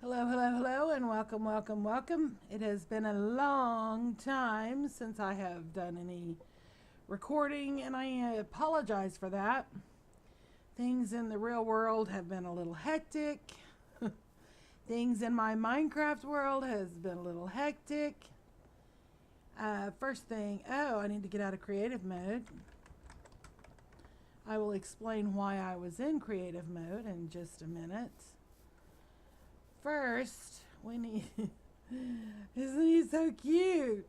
Hello, hello, hello, and welcome, welcome, welcome. It has been a long time since I have done any recording, and I apologize for that. Things in the real world have been a little hectic. Things in my Minecraft world has been a little hectic. First thing, I need to get out of creative mode. I will explain why I was in creative mode in just a minute. First, we need... Isn't he so cute?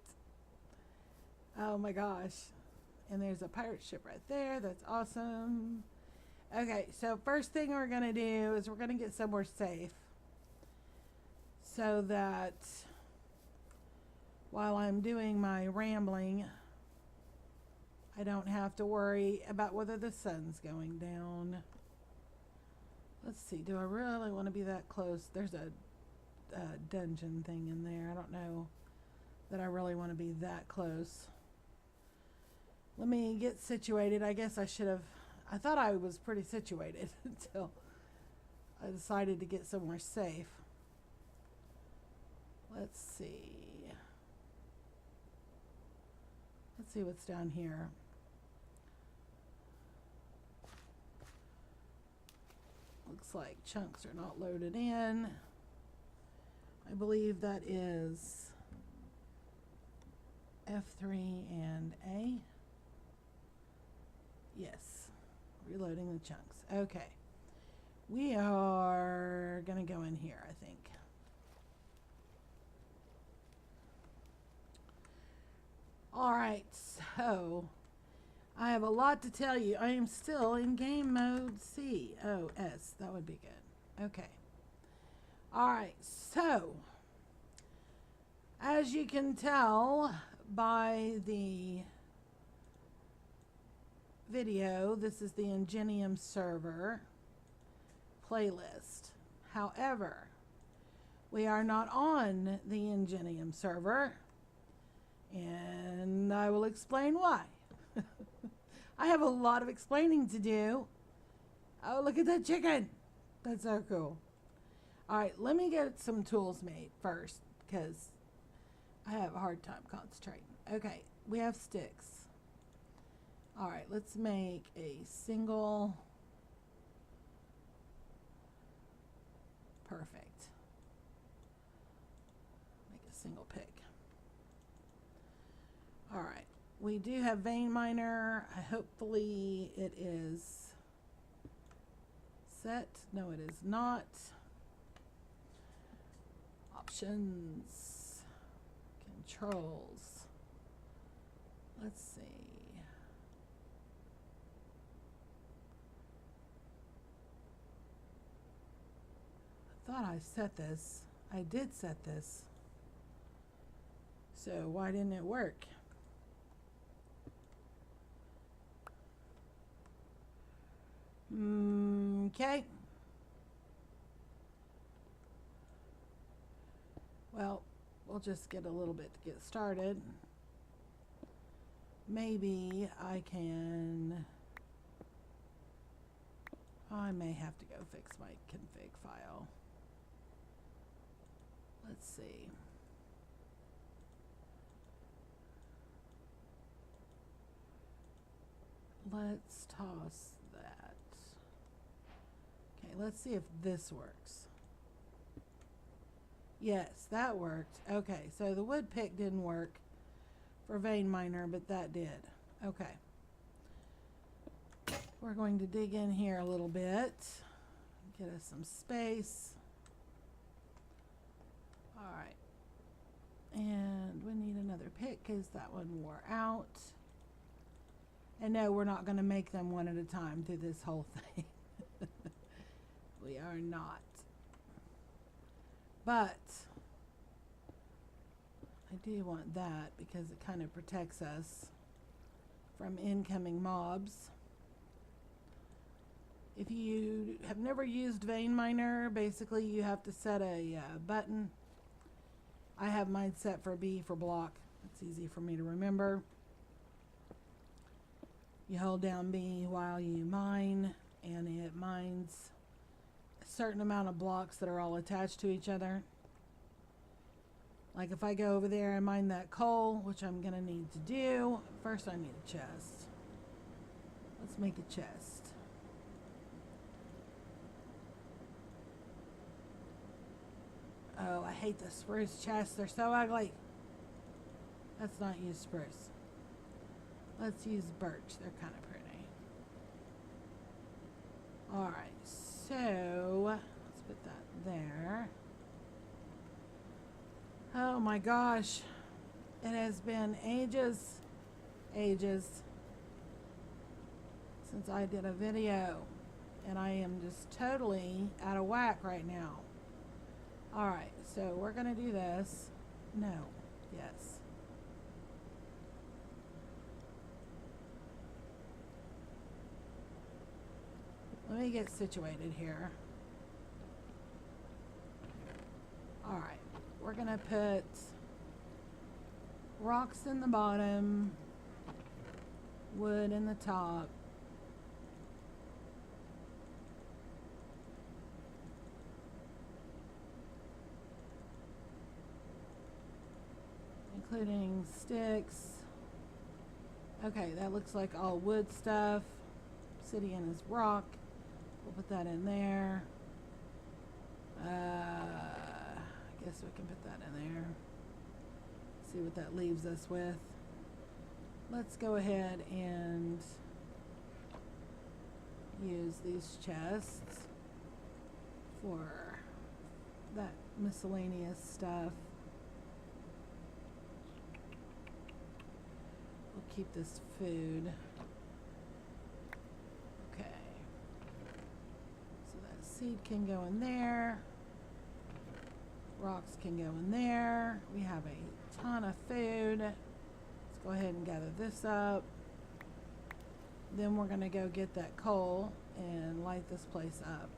Oh my gosh. And there's a pirate ship right there. That's awesome. Okay, so first thing we're going to do is we're going to get somewhere safe. So that while I'm doing my rambling, I don't have to worry about whether the sun's going down. Let's see, do I really want to be that close? There's a dungeon thing in there. I don't know that I really want to be that close. Let me get situated. I guess I should have... I thought I was pretty situated until I decided to get somewhere safe. Let's see. Let's see what's down here. Looks like chunks are not loaded in. I believe that is F3 and A. Yes, reloading the chunks. Okay, we are gonna go in here, I think. All right, so I have a lot to tell you. I am still in game mode COS. That would be good. Okay. All right. So, as you can tell by the video, this is the Ingenium Server playlist. However, we are not on the Ingenium Server, and I will explain why. I have a lot of explaining to do. Oh, look at that chicken. That's so cool. All right, let me get some tools made first because I have a hard time concentrating. Okay, we have sticks. All right, let's make a single. Perfect. Make a single pick. All right. We do have vein miner. Hopefully it is set. No, it is not. Options. Controls. Let's see. I thought I set this. I did set this. So why didn't it work? Okay. Well, we'll just get a little bit to get started. Maybe I can... I may have to go fix my config file. Let's see. Let's toss that. Okay, let's see if this works. Yes, that worked. Okay, so the wood pick didn't work for vein miner, but that did. Okay. We're going to dig in here a little bit. Get us some space. Alright. And we need another pick because that one wore out. And no, we're not going to make them one at a time through this whole thing. We are not. But I do want that because it kind of protects us from incoming mobs. If you have never used vein miner, basically you have to set a button. I have mine set for B for block. It's easy for me to remember. You hold down B while you mine, and it mines certain amount of blocks that are all attached to each other. Like if I go over there and mine that coal, which I'm going to need to do, first I need a chest. Let's make a chest. Oh, I hate the spruce chests. They're so ugly. Let's not use spruce. Let's use birch. They're kind of pretty. Alright, so let's put that there. Oh my gosh. It has been ages since I did a video. And I am just totally out of whack right now. Alright, so we're going to do this. No. Yes. Let me get situated here. Alright, we're going to put rocks in the bottom, wood in the top. Including sticks. Okay, that looks like all wood stuff. Obsidian is rock. We'll put that in there. I guess we can put that in there. See what that leaves us with. Let's go ahead and use these chests for that miscellaneous stuff. We'll keep this food. Okay. So that seed can go in there. Rocks can go in there. We have a ton of food. Let's go ahead and gather this up. Then we're going to go get that coal and light this place up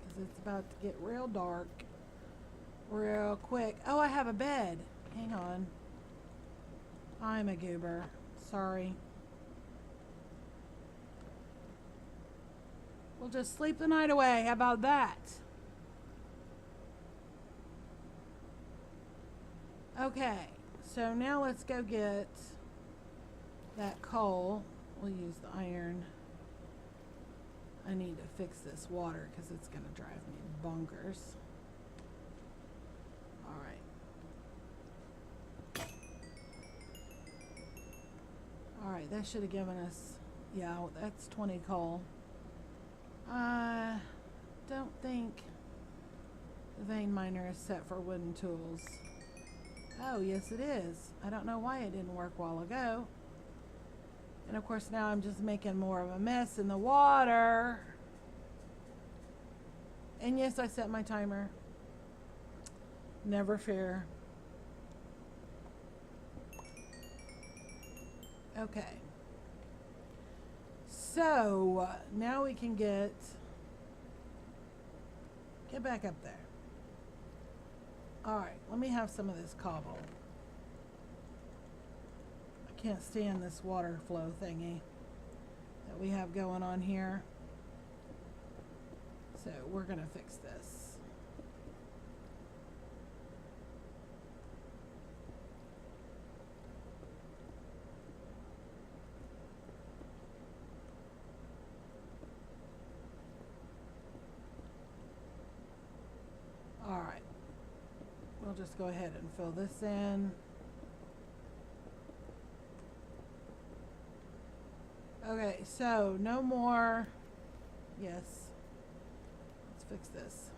because it's about to get real dark real quick. Oh, I have a bed. Hang on. I'm a goober. Sorry. We'll just sleep the night away. How about that? Okay, so now let's go get that coal. We'll use the iron. I need to fix this water because it's going to drive me bonkers. Alright, that should have given us, yeah, that's 20 coal. I don't think the vein miner is set for wooden tools. Oh, yes it is. I don't know why it didn't work a while ago. And of course now I'm just making more of a mess in the water. And yes, I set my timer. Never fear. Okay. So now we can get back up there. Alright, let me have some of this cobble. I can't stand this water flow thingy that we have going on here. So we're going to fix this. Alright. We'll just go ahead and fill this in. Okay, so no more. Yes. Let's fix this.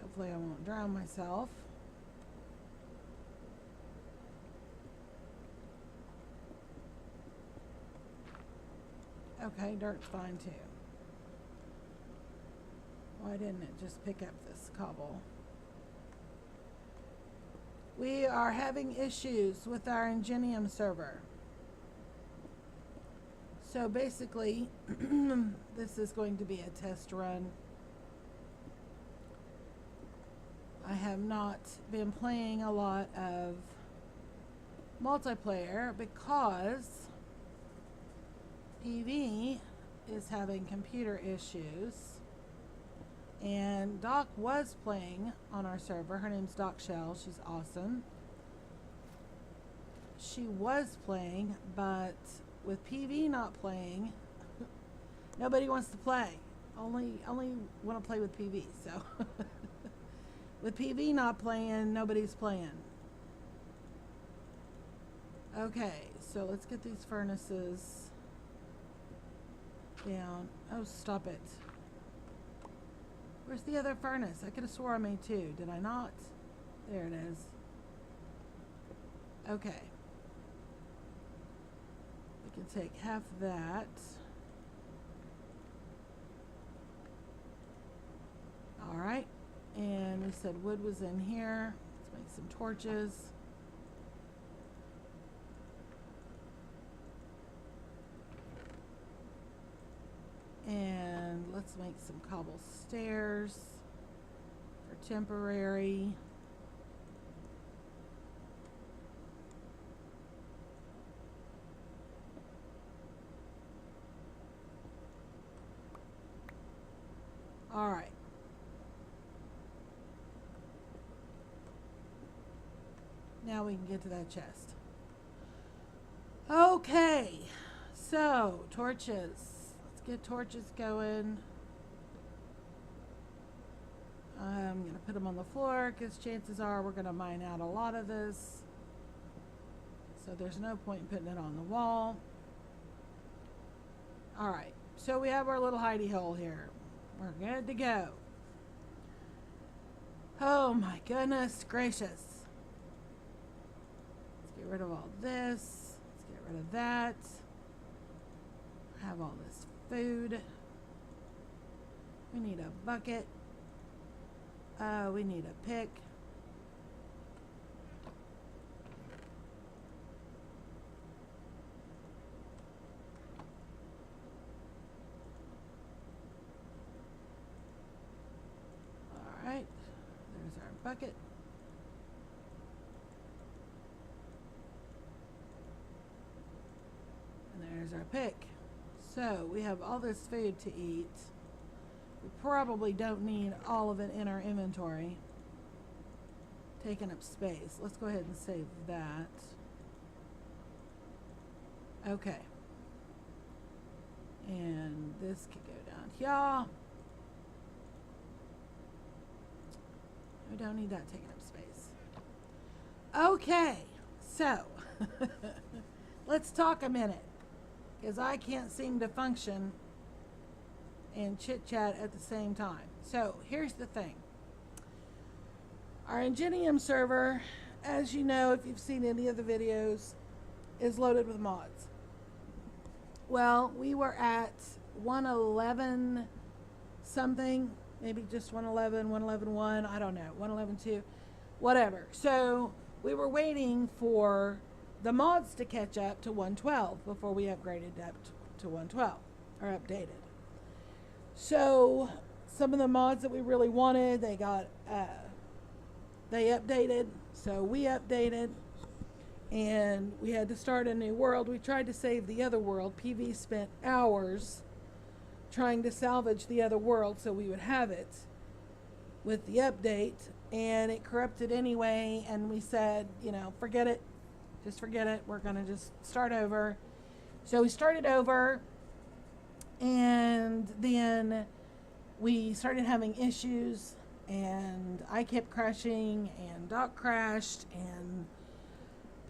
Hopefully I won't drown myself. Okay, dirt's fine too. Why didn't it just pick up this cobble? We are having issues with our Ingenium server. So basically, this is going to be a test run. I have not been playing a lot of multiplayer because PV is having computer issues. And Doc was playing on our server. Her name's Doc Shell. She's awesome. She was playing, but with PV not playing, nobody wants to play. Only want to play with PV. So with PV not playing, nobody's playing. Okay, so let's get these furnaces down. Oh, stop it. Where's the other furnace? I could have swore I made two. Did I not? There it is. Okay. We can take half that. Alright. And we said wood was in here. Let's make some torches. And let's make some cobble stairs for temporary. All right. Now we can get to that chest. Okay. So, torches. Get torches going. I'm going to put them on the floor because chances are we're going to mine out a lot of this. So there's no point in putting it on the wall. Alright, so we have our little hidey hole here. We're good to go. Oh my goodness gracious. Let's get rid of all this. Let's get rid of that. Have all this food. We need a bucket. We need a pick. All right, there's our bucket. And there's our pick. So we have all this food to eat. We probably don't need all of it in our inventory. Taking up space. Let's go ahead and save that. Okay. And this could go down here. We don't need that taking up space. Okay. So, let's talk a minute. Because I can't seem to function and chit-chat at the same time. So, here's the thing. Our Ingenium server, as you know, if you've seen any of the videos, is loaded with mods. Well, we were at 111 something, maybe just 111, 111.1, I don't know, 111.2, whatever. So, we were waiting for the mods to catch up to 112 before we upgraded up to 112 or updated. So some of the mods that we really wanted, they updated. So we updated and we had to start a new world. We tried to save the other world. PV spent hours trying to salvage the other world so we would have it with the update, and it corrupted anyway, and we said, you know, forget it. Just forget it. We're going to just start over. So we started over, and then we started having issues, and I kept crashing, and Doc crashed, and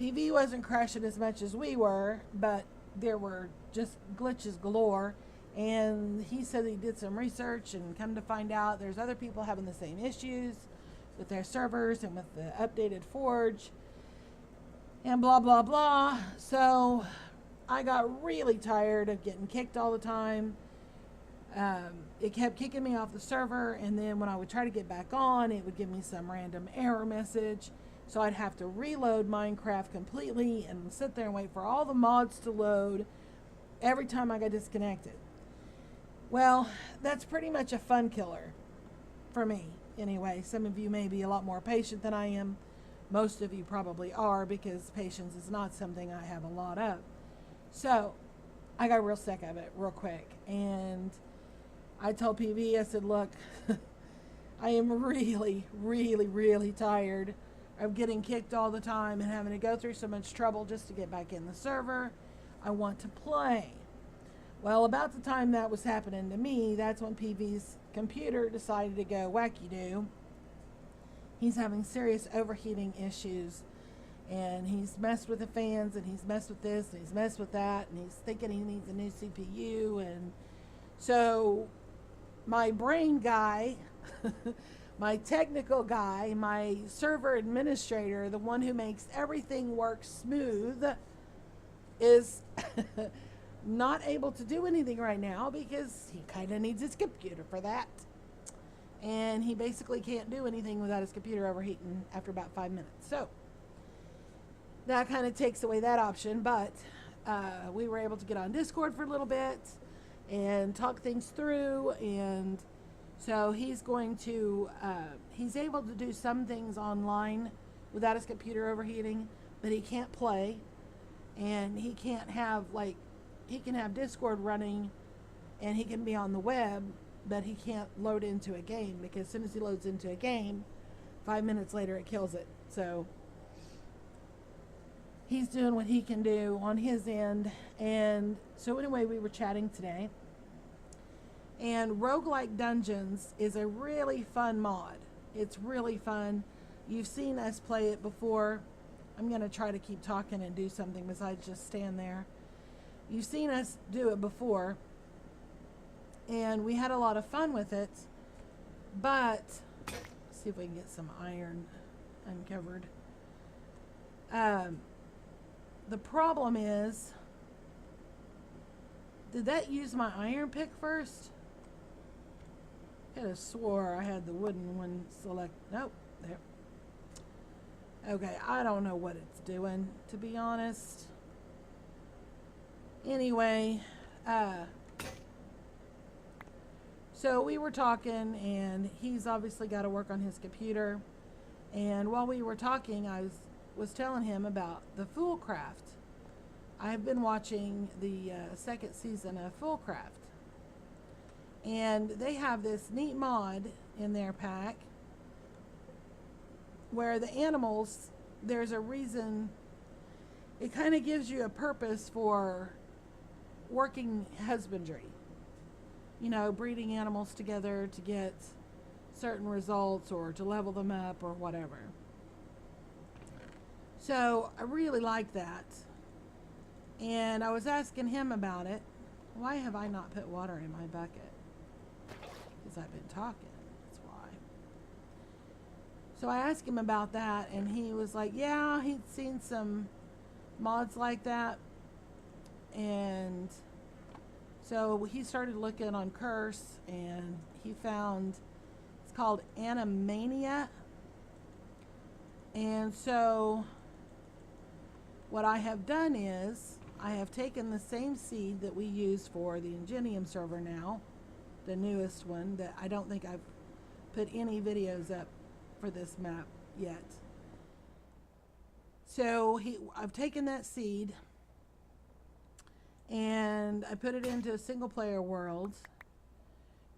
PV wasn't crashing as much as we were, but there were just glitches galore. And he said he did some research, and come to find out there's other people having the same issues with their servers and with the updated Forge. And blah, blah, blah. So I got really tired of getting kicked all the time. It kept kicking me off the server. And then when I would try to get back on, it would give me some random error message. So I'd have to reload Minecraft completely and sit there and wait for all the mods to load every time I got disconnected. Well, that's pretty much a fun killer for me. Anyway, some of you may be a lot more patient than I am. Most of you probably are, because patience is not something I have a lot of. So I got real sick of it real quick. And I told PV, I said, look, I am really, really, really tired of getting kicked all the time and having to go through so much trouble just to get back in the server. I want to play. Well, about the time that was happening to me, that's when PV's computer decided to go wacky-doo. He's having serious overheating issues, and he's messed with the fans, and he's messed with this, and he's messed with that, and he's thinking he needs a new CPU. And so my brain guy, my technical guy, my server administrator, the one who makes everything work smooth, is not able to do anything right now because he kind of needs his computer for that. And he basically can't do anything without his computer overheating after about 5 minutes. So that kind of takes away that option. But we were able to get on Discord for a little bit and talk things through. And so he's going to, he's able to do some things online without his computer overheating, but he can't play. And he can't have, like, he can have Discord running and he can be on the web, but he can't load into a game because as soon as he loads into a game, 5 minutes later it kills it. So he's doing what he can do on his end. And so anyway, we were chatting today. And Roguelike Dungeons is a really fun mod. It's really fun. You've seen us play it before. I'm going to try to keep talking and do something besides just stand there. You've seen us do it before, and we had a lot of fun with it, but let's see if we can get some iron uncovered. The problem is, did that use my iron pick first? I could have swore I had the wooden one select. Nope, there. Okay, I don't know what it's doing, to be honest. Anyway, so we were talking, and he's obviously got to work on his computer. And while we were talking, I was telling him about the Foolcraft. I have been watching the second season of Foolcraft. And they have this neat mod in their pack where the animals, there's a reason, it kind of gives you a purpose for working husbandry. You know, breeding animals together to get certain results or to level them up or whatever. So I really like that. And I was asking him about it. Why have I not put water in my bucket? Because I've been talking. So I asked him about that, and he was like, yeah, he'd seen some mods like that. And so he started looking on Curse, and he found, it's called Animania. And so what I have done is, I have taken the same seed that we use for the Ingenium server now, the newest one, that I don't think I've put any videos up for this map yet. So I've taken that seed and I put it into a single player world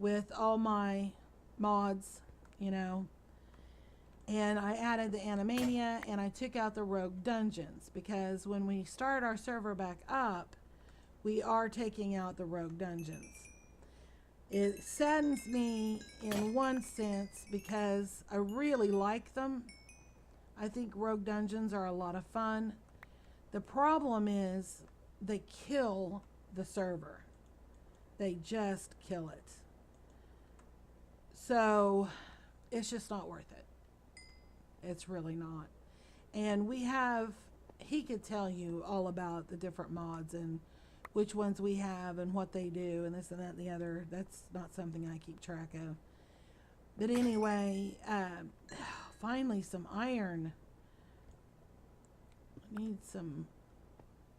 with all my mods, you know, and I added the Animania and I took out the rogue dungeons because when we start our server back up, we are taking out the rogue dungeons. It saddens me in one sense because I really like them. I think rogue dungeons are a lot of fun. The problem is they kill the server. They just kill it. So it's just not worth it. It's really not. And he could tell you all about the different mods and which ones we have and what they do and this and that and the other. That's not something I keep track of. But anyway, finally some iron. I need some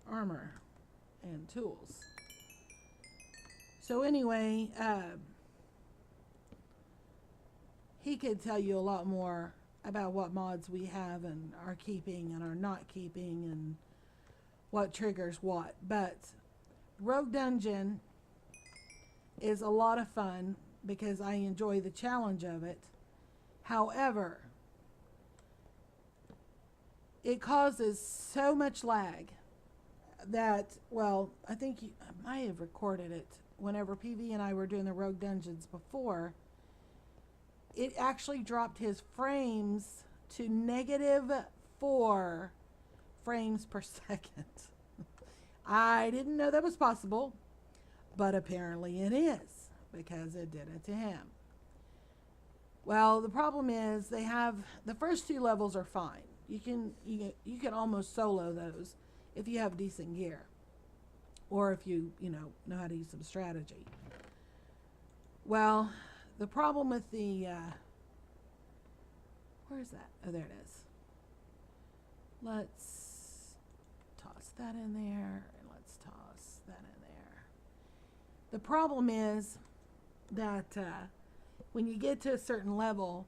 armor and tools. So anyway, he could tell you a lot more about what mods we have and are keeping and are not keeping and what triggers what. But Rogue Dungeon is a lot of fun because I enjoy the challenge of it. However, it causes so much lag that, well, I think I might have recorded it whenever PV and I were doing the Rogue Dungeons before. It actually dropped his frames to -4 frames per second. I didn't know that was possible, but apparently it is, because it did it to him. Well, the problem is they have the first 2 levels are fine. You can almost solo those if you have decent gear, or if you know how to use some strategy. Well, the problem with the where's that? Oh, there it is. Let's toss that in there, and let's toss that in there. The problem is that when you get to a certain level,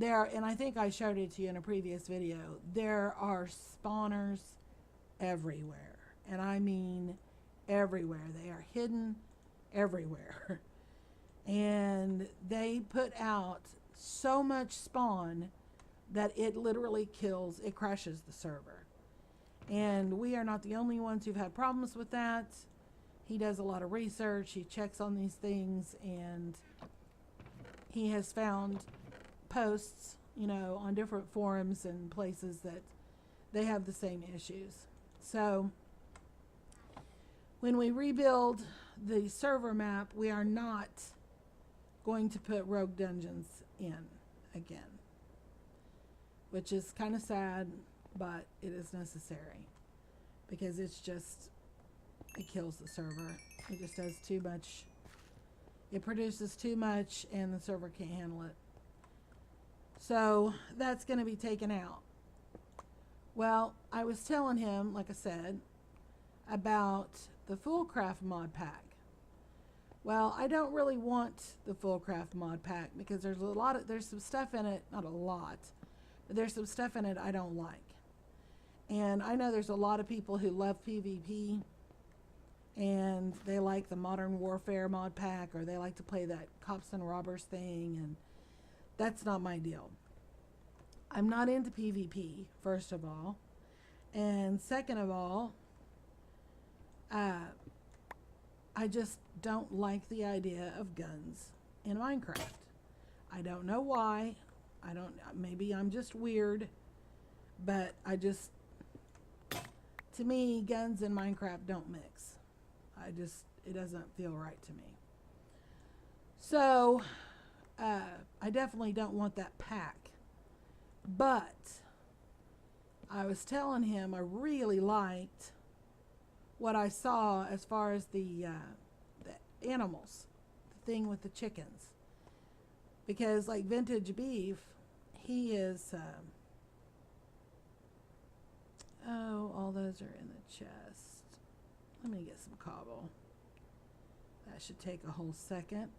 and I think I showed it to you in a previous video, there are spawners everywhere. And I mean everywhere. They are hidden everywhere. And they put out so much spawn that it literally it crashes the server. And we are not the only ones who've had problems with that. He does a lot of research, he checks on these things, and he has found posts, on different forums and places that they have the same issues. So when we rebuild the server map, we are not going to put Rogue Dungeons in again, which is kind of sad, but it is necessary, because it kills the server. It just does too much. It produces too much, and the server can't handle it. So that's going to be taken out. Well, I was telling him, like I said, about the Fullcraft mod pack. Well, I don't really want the Fullcraft mod pack because there's some stuff in it, not a lot, but there's some stuff in it I don't like. And I know there's a lot of people who love PvP, and they like the Modern Warfare mod pack, or they like to play that Cops and Robbers thing, and that's not my deal. I'm not into PvP, first of all. And second of all, I just don't like the idea of guns in Minecraft. I don't know why. Maybe I'm just weird, but to me, guns in Minecraft don't mix. It doesn't feel right to me. So, I definitely don't want that pack. But I was telling him I really liked what I saw as far as the animals, the thing with the chickens. Because like Vintage Beef, he is, all those are in the chest. Let me get some cobble. That should take a whole second.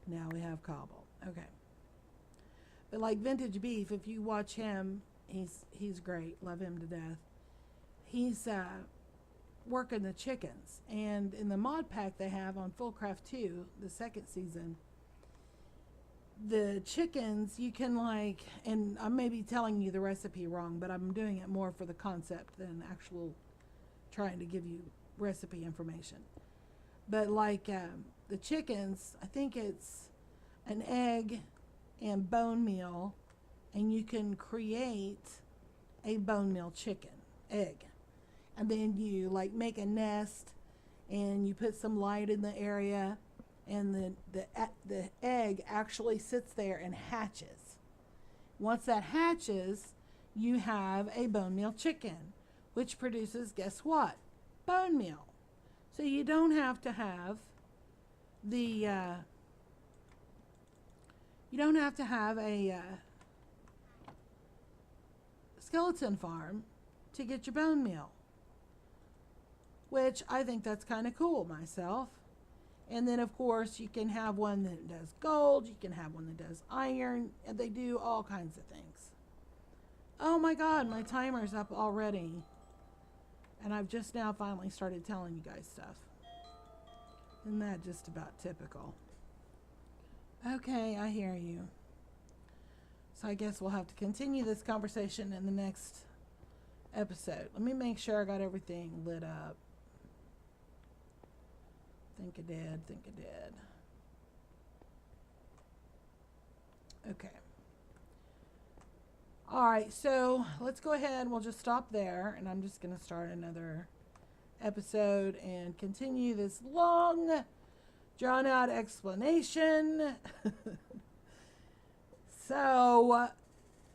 Now we have cobble. Okay. But like Vintage Beef, if you watch him, he's great. Love him to death. He's working the chickens. And in the mod pack they have on Fullcraft 2, the second season, the chickens, you can and I may be telling you the recipe wrong, but I'm doing it more for the concept than actual trying to give you recipe information. But the chickens, I think it's an egg and bone meal, and you can create a bone meal chicken egg. And then you make a nest, and you put some light in the area, and the egg actually sits there and hatches. Once that hatches, you have a bone meal chicken, which produces, guess what? Bone meal. So you don't have to have a skeleton farm to get your bone meal, which I think that's kind of cool myself. And then of course you can have one that does gold, you can have one that does iron, and they do all kinds of things. Oh my god, my timer's up already. And I've just now finally started telling you guys stuff. Isn't that just about typical? Okay, I hear you. So I guess we'll have to continue this conversation in the next episode. Let me make sure I got everything lit up. Think I did. Okay. Alright, so let's go ahead and we'll just stop there, and I'm just going to start another episode and continue this long, drawn out explanation. So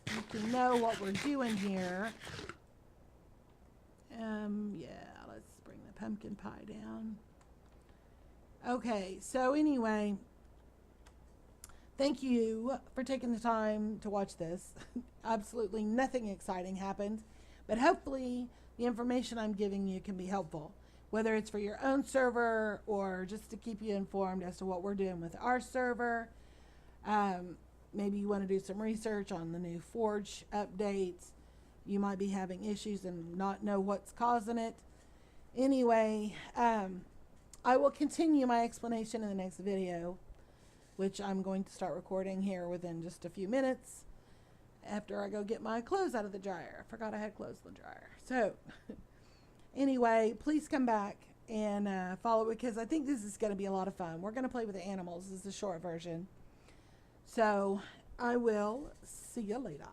you can know what we're doing here. Yeah, let's bring the pumpkin pie down. Okay, so anyway, thank you for taking the time to watch this. Absolutely nothing exciting happened, but hopefully the information I'm giving you can be helpful, whether it's for your own server or just to keep you informed as to what we're doing with our server. Maybe you want to do some research on the new Forge updates. You might be having issues and not know what's causing it. Anyway, I will continue my explanation in the next video, which I'm going to start recording here within just a few minutes after I go get my clothes out of the dryer. I forgot I had clothes in the dryer. So anyway, please come back and follow, because I think this is going to be a lot of fun. We're going to play with the animals. This is the short version. So I will see you later.